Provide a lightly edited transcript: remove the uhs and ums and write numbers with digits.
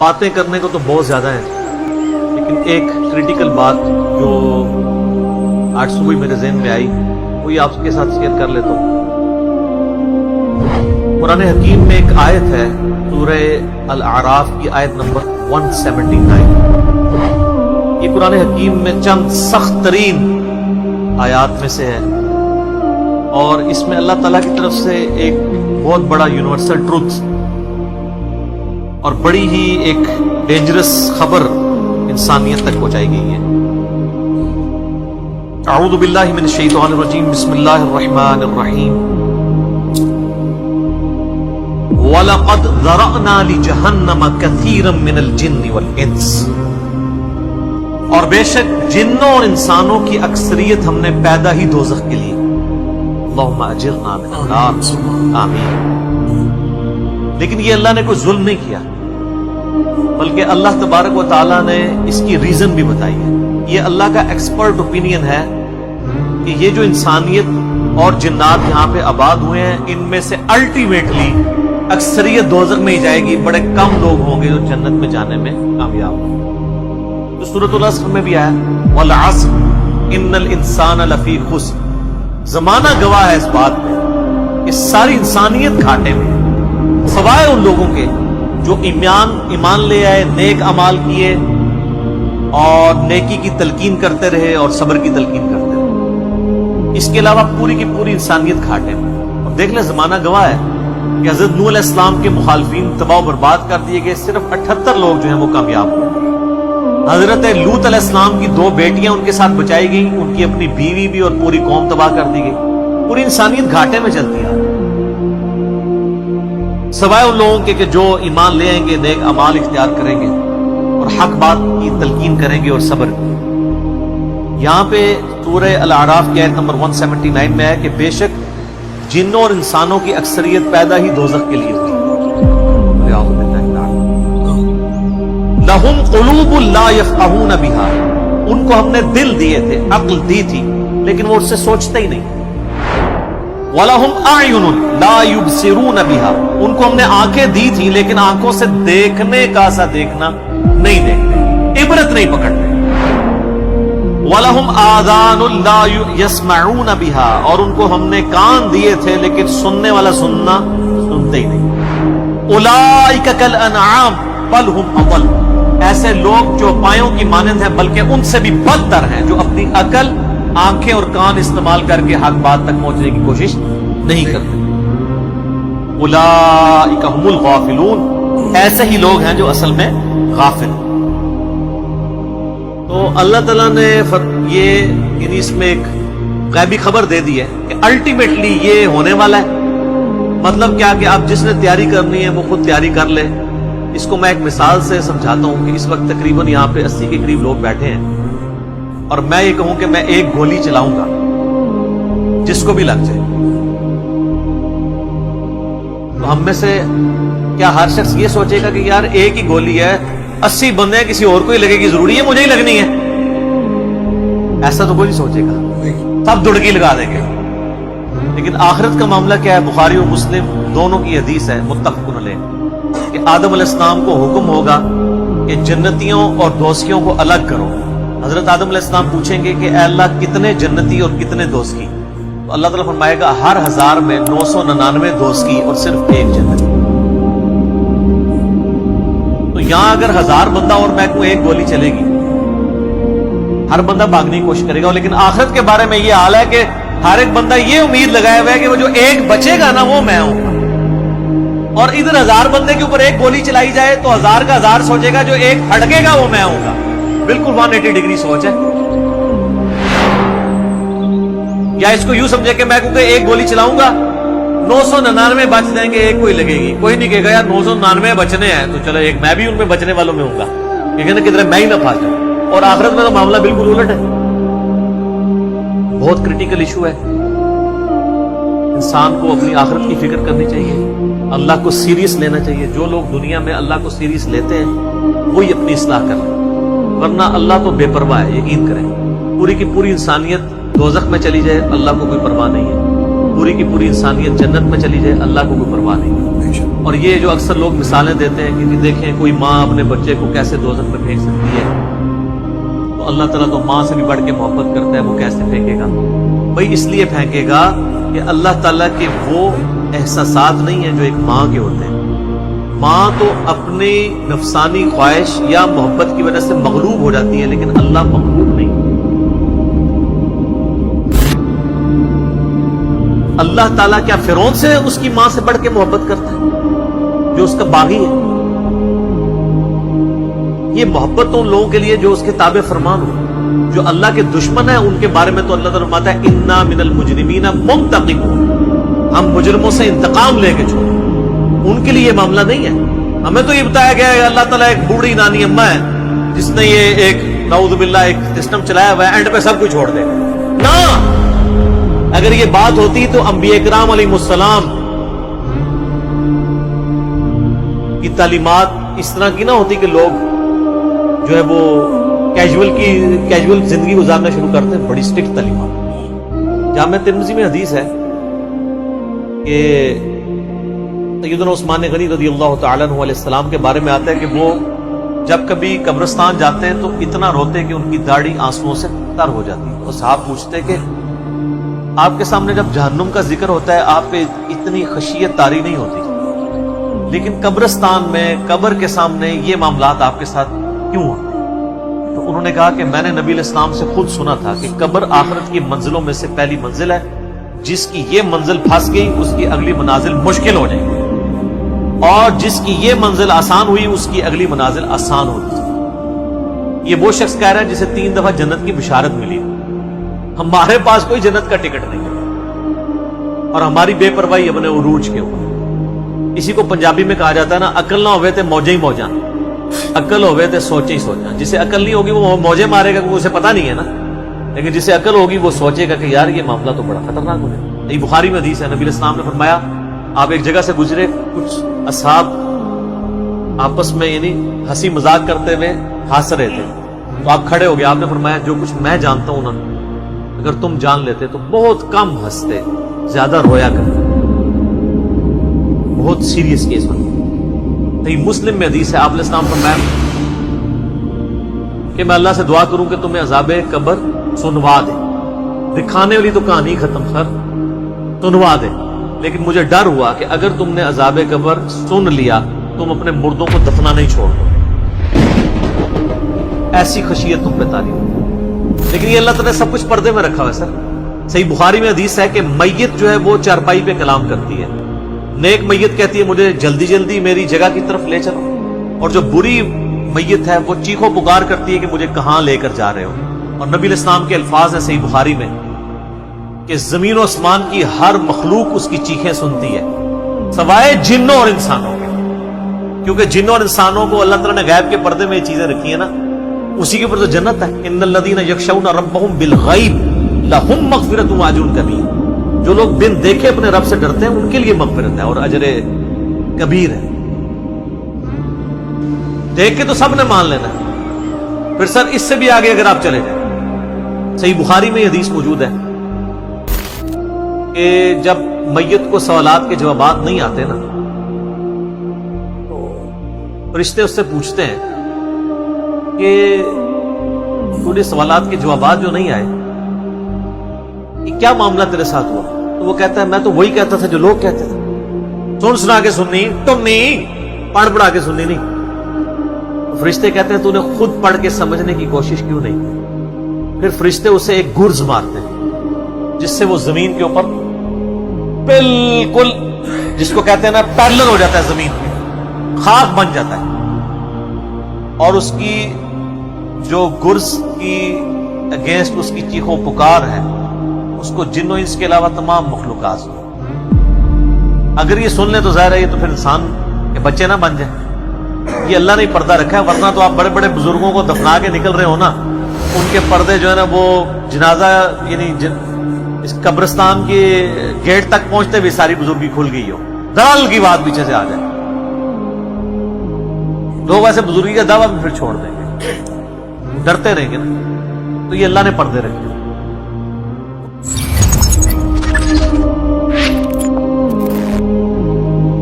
باتیں کرنے کو تو بہت زیادہ ہیں، لیکن ایک کریٹیکل بات جو آج صبح میرے ذہن میں آئی وہی آپ کے ساتھ شیئر کر لیتا ہوں۔ قرآن حکیم میں ایک آیت ہے، سورہ الاعراف کی آیت نمبر 179۔ یہ قرآن حکیم میں چند سخت ترین آیات میں سے ہے، اور اس میں اللہ تعالیٰ کی طرف سے ایک بہت بڑا یونیورسل ٹروتھ اور بڑی ہی ایک ڈینجرس خبر انسانیت تک پہنچائی گئی ہے۔ اعوذ باللہ من الشیطان الرجیم، بسم اللہ الرحمن الرحیم۔ وَلَقَدْ ذَرَأْنَا لِجَهَنَّمَ كَثِيرًا مِنَ الْجِنِّ وَالْإِنسِ، اور بے شک جنوں اور انسانوں کی اکثریت ہم نے پیدا ہی دوزخ کے لیے۔ اللہم اجرنا من النار، آمین۔ لیکن یہ اللہ نے کوئی ظلم نہیں کیا، بلکہ اللہ تبارک و تعالیٰ نے اس کی ریزن بھی بتائی ہے۔ یہ اللہ کا ایکسپرٹ اوپینین ہے کہ یہ جو انسانیت اور جنات یہاں پہ آباد ہوئے ہیں، ان میں سے الٹیمیٹلی اکثریت دوزخ میں ہی جائے گی، بڑے کم لوگ ہوں گے جو جنت میں جانے میں کامیاب ہوں۔ تو سورۃ العصر میں بھی آیا والعصر ان الانسان لفی خسر، زمانہ گواہ ہے اس بات میں کہ ساری انسانیت گھاٹے میں ہے، سوائے ان لوگوں کے جو ایمان لے آئے، نیک اعمال کیے اور نیکی کی تلقین کرتے رہے اور صبر کی تلقین کرتے رہے۔ اس کے علاوہ پوری کی پوری انسانیت گھاٹے میں۔ اور دیکھ لیں زمانہ گواہ ہے کہ حضرت نوح علیہ السلام کے مخالفین تباہ و برباد کر دیے گئے، صرف 78 لوگ جو ہیں وہ کامیاب ہوئے۔ حضرت لوط علیہ السلام کی 2 بیٹیاں ان کے ساتھ بچائی گئیں، ان کی اپنی بیوی بھی اور پوری قوم تباہ کر دی گئی۔ پوری انسانیت گھاٹے میں چلتی ہے، سوائے ان لوگوں کے کہ جو ایمان لے آئیں گے، نیک اعمال اختیار کریں گے اور حق بات کی تلقین کریں گے اور صبر کریں گے۔ یہاں پہ سورہ الاعراف کی آیت نمبر 179 میں ہے کہ بے شک جنوں اور انسانوں کی اکثریت پیدا ہی دوزخ کے لیے ہوئی۔ لَهُمْ قُلُوبٌ لَا يَفْقَهُونَ بِهَا، ان کو ہم نے دل دیے تھے، عقل دی تھی، لیکن وہ اس سے سوچتے ہی نہیں۔ وَلَهُمْ أَعْيُنٌ لَا يُبْصِرُونَ بِهَا، ان کو ہم نے آنکھیں دی تھی، لیکن آنکھوں سے دیکھنے کا سا دیکھنا نہیں دیکھتے، عبرت نہیں پکڑتے۔ وَلَهُمْ آذَانٌ لَا يَسْمَعُونَ بِهَا، اور ان کو ہم نے کان دیے تھے، لیکن سننے والا سننا سنتے ہی نہیں۔ أُولَئِكَ كَالْأَنْعَامِ بَلْ هُمْ أَضَلُّ، ایسے لوگ جو پایوں کی مانند ہیں بلکہ ان سے بھی بدتر ہیں، جو اپنی عقل، آنکھیں اور کان استعمال کر کے حق بات تک پہنچنے کی کوشش نہیں کرتے۔ اولئک هم الغافلون، ایسے ہی لوگ ہیں جو اصل میں غافل ہیں۔ تو اللہ تعالیٰ نے یہ اس میں ایک غیبی خبر دے دی ہے کہ الٹیمیٹلی یہ ہونے والا ہے۔ مطلب کیا کہ آپ جس نے تیاری کرنی ہے وہ خود تیاری کر لے۔ اس کو میں ایک مثال سے سمجھاتا ہوں کہ اس وقت تقریباً یہاں پہ 80 کے قریب لوگ بیٹھے ہیں، اور میں یہ کہوں کہ میں ایک گولی چلاؤں گا جس کو بھی لگ جائے، تو ہم میں سے کیا ہر شخص یہ سوچے گا کہ یار ایک ہی گولی ہے، 80 بندے ہیں، کسی اور کو ہی لگے گی، ضروری ہے مجھے ہی لگنی ہے؟ ایسا تو کوئی نہیں سوچے گا، سب دڑکی لگا دیں گے۔ لیکن آخرت کا معاملہ کیا ہے؟ بخاری و مسلم دونوں کی حدیث ہے، متفق علیہ، کہ آدم علیہ السلام کو حکم ہوگا کہ جنتیوں اور دوزخیوں کو الگ کرو۔ حضرت آدم علیہ السلام پوچھیں گے کہ اے اللہ کتنے جنتی اور کتنے دوزخی؟ تو اللہ تعالیٰ فرمائے گا ہر 1000 میں 999 دوزخی اور صرف 1 جنتی۔ تو یہاں اگر 1000 بندہ اور میں کو ایک گولی چلے گی، ہر بندہ بھاگنے کی کوشش کرے گا، لیکن آخرت کے بارے میں یہ حال ہے کہ ہر ایک بندہ یہ امید لگایا ہوا ہے کہ وہ جو ایک بچے گا نا وہ میں ہوں گا۔ اور ادھر 1000 بندے کے اوپر ایک گولی چلائی جائے تو 1000 کا 1000 سوچے گا جو ایک پھڑکے گا وہ میں ہوں گا۔ بالکل 180 ڈگری سوچ ہے۔ یا اس کو یوں سمجھے کہ میں کیونکہ ایک گولی چلاؤں گا 999 بچ جائیں گے، ایک کوئی لگے گی، کوئی نہیں کہے گا یار 999 بچنے ہیں تو چلو ایک میں بھی ان میں بچنے والوں میں ہوں گا، لیکن کدھر میں ہی نہ پھنس جاؤں۔ اور آخرت میں تو معاملہ بالکل الٹ ہے۔ بہت کریٹیکل ایشو ہے۔ انسان کو اپنی آخرت کی فکر کرنی چاہیے، اللہ کو سیریس لینا چاہیے۔ جو لوگ دنیا میں اللہ کو سیریس لیتے ہیں وہی اپنی اصلاح کر رہے ہیں، ورنہ اللہ تو بے پرواہ ہے۔ یقین کریں، پوری کی پوری انسانیت دوزخ میں چلی جائے، اللہ کو کوئی پرواہ نہیں ہے۔ پوری کی پوری انسانیت جنت میں چلی جائے، اللہ کو کوئی پرواہ نہیں۔ اور یہ جو اکثر لوگ مثالیں دیتے ہیں کہ دیکھیں کوئی ماں اپنے بچے کو کیسے دوزخ میں پھینک سکتی ہے، تو اللہ تعالیٰ تو ماں سے بھی بڑھ کے محبت کرتا ہے، وہ کیسے پھینکے گا؟ بھائی اس لیے پھینکے گا کہ اللہ تعالیٰ کے وہ احساسات نہیں ہیں جو ایک ماں کے ہوتے ہیں۔ ماں تو اپنی نفسانی خواہش یا محبت کی وجہ سے مغلوب ہو جاتی ہے، لیکن اللہ مغلوب نہیں۔ اللہ تعالیٰ کیا فرعون سے اس کی ماں سے بڑھ کے محبت کرتا ہے جو اس کا باغی ہے؟ یہ محبت تو ان لوگوں کے لیے جو اس کے تابع فرمان ہو، جو اللہ کے دشمن ہیں ان کے بارے میں تو اللہ تعالیٰ فرماتا ہے انا من المجرمین منتقمون، ہم مجرموں سے انتقام لے کے چھوڑیں۔ ان کے لیے یہ معاملہ نہیں ہے۔ ہمیں تو یہ بتایا گیا ہے اللہ تعالیٰ ایک بوڑھی نانی اماں ہے جس نے یہ ایک نعوذ باللہ ایک سسٹم چلایا ہوا ہے، اینڈ پہ سب کچھ چھوڑ دے گا۔ نہ، اگر یہ بات ہوتی تو انبیاء کرام علیہ السلام کی تعلیمات اس طرح کی نہ ہوتی کہ لوگ جو ہے وہ کیجول زندگی گزارنا شروع کرتے ہیں۔ بڑی سٹرکٹ تعلیمات۔ جامع ترمذی میں حدیث ہے کہ سیدنا عثمان غنی رضی اللہ تعالیٰ عنہ علیہ السلام کے بارے میں آتا ہے کہ وہ جب کبھی قبرستان جاتے ہیں تو اتنا روتے کہ ان کی داڑھی آنسوؤں سے تر ہو جاتی ہے۔ اور صحابہ پوچھتے کہ آپ کے سامنے جب جہنم کا ذکر ہوتا ہے آپ پہ اتنی خشیت طاری نہیں ہوتی، لیکن قبرستان میں قبر کے سامنے یہ معاملات آپ کے ساتھ کیوں ہوتے ہیں؟ تو انہوں نے کہا کہ میں نے نبی علیہ السلام سے خود سنا تھا کہ قبر آخرت کی منزلوں میں سے پہلی منزل ہے، جس کی یہ منزل پھنس گئی اس کی اگلی منازل مشکل ہو جائے گی، اور جس کی یہ منزل آسان ہوئی اس کی اگلی منازل آسان ہوتی۔ یہ وہ شخص کہہ رہا ہے جسے 3 دفعہ جنت کی بشارت ملی۔ ہمارے پاس کوئی جنت کا ٹکٹ نہیں ہے، اور ہماری بے پرواہی اپنے عروج کے اوپر۔ اسی کو پنجابی میں کہا جاتا ہے نا، عقل نہ ہوئے تے موجیں ہی موجاں، عقل ہوئے تے سوچے ہی سوچاں۔ جسے عقل نہیں ہوگی وہ موجیں مارے گا، اسے پتہ نہیں ہے نا، لیکن جسے عقل ہوگی وہ سوچے گا کہ یار یہ معاملہ تو بڑا خطرناک ہو جائے۔ یہ بخاری میں حدیث ہے، نبی علیہ السلام نے فرمایا آپ ایک جگہ سے گزرے، کچھ اصحاب آپس میں یعنی ہنسی مذاق کرتے ہوئے ہنس رہے تھے، تو آپ کھڑے ہو گئے، آپ نے فرمایا جو کچھ میں جانتا ہوں نا اگر تم جان لیتے تو بہت کم ہنستے، زیادہ رویا کرتے۔ بہت سیریس کیس بنا۔ تو یہ مسلم میں حدیث ہے، آپ علیہ السلام فرمایا کہ میں اللہ سے دعا کروں کہ تمہیں عذاب قبر سنوا دے۔ دکھانے والی تو کہانی ختم، سر سنوا دے، لیکن مجھے ڈر ہوا کہ اگر تم نے عذاب قبر سن لیا تم اپنے مردوں کو دفنا نہیں چھوڑ دو، ایسی خشیت تم پہ تاری ہو۔ لیکن یہ اللہ تعالیٰ نے سب کچھ پردے میں رکھا ہوا ہے سر۔ صحیح بخاری میں حدیث ہے کہ میت جو ہے وہ چارپائی پہ کلام کرتی ہے، نیک میت کہتی ہے مجھے جلدی جلدی میری جگہ کی طرف لے چلو، اور جو بری میت ہے وہ چیخو پکار کرتی ہے کہ مجھے کہاں لے کر جا رہے ہو۔ اور نبی علیہ السلام کے الفاظ ہیں صحیح بخاری میں کہ زمین و آسمان کی ہر مخلوق اس کی چیخیں سنتی ہے سوائے جنوں اور انسانوں کے، کیونکہ جنوں اور انسانوں کو اللہ تعالیٰ نے غیب کے پردے میں یہ چیزیں رکھی ہیں نا، اسی کے اوپر تو جنت ہے۔ ان الذین یخشون ربهم بالغیب لهم مغفرۃ واجر کبیر، جو لوگ بن دیکھے اپنے رب سے ڈرتے ہیں ان کے لیے مغفرت ہے اور اجر کبیر ہے۔ دیکھ کے تو سب نے مان لینا ہے، پھر سر اس سے بھی آگے اگر آپ چلے جائیں، صحیح بخاری میں یہ حدیث موجود ہے کہ جب میت کو سوالات کے جوابات نہیں آتے نا تو فرشتے اس سے پوچھتے ہیں کہ تجھے سوالات کے جوابات جو نہیں آئے یہ کیا معاملہ تیرے ساتھ ہوا؟ تو وہ کہتا ہے میں تو وہی کہتا تھا جو لوگ کہتے تھے، سن سنا کے سننی تم نہیں، پڑھ پڑھا کے سننی نہیں۔ فرشتے کہتے ہیں تو نے خود پڑھ کے سمجھنے کی کوشش کیوں نہیں؟ پھر فرشتے اسے ایک گرز مارتے ہیں جس سے وہ زمین کے اوپر بالکل جس کو کہتے ہیں نا پیرلل ہو جاتا ہے، زمین پہ خاک بن جاتا ہے، اور اس کی جو گرز کی اگینسٹ اس کی چیخو پکار ہے اس کو جن و انس کے علاوہ تمام مخلوقات اگر یہ سن لیں تو ظاہر ہے یہ تو پھر انسان کے بچے نہ بن جائیں۔ یہ اللہ نے پردہ رکھا ہے، ورنہ تو آپ بڑے بڑے بزرگوں کو دفنا کے نکل رہے ہو نا، ان کے پردے جو ہے نا وہ جنازہ یعنی اس قبرستان کے گیٹ تک پہنچتے ہوئے ساری بزرگی کھل گئی ہو، دلال کی بات پیچھے سے آ جائے، لوگ ایسے بزرگی کا دعویٰ بھی پھر چھوڑ دیں گے، ڈرتے رہیں گے نا۔ تو یہ اللہ نے پردے رکھے۔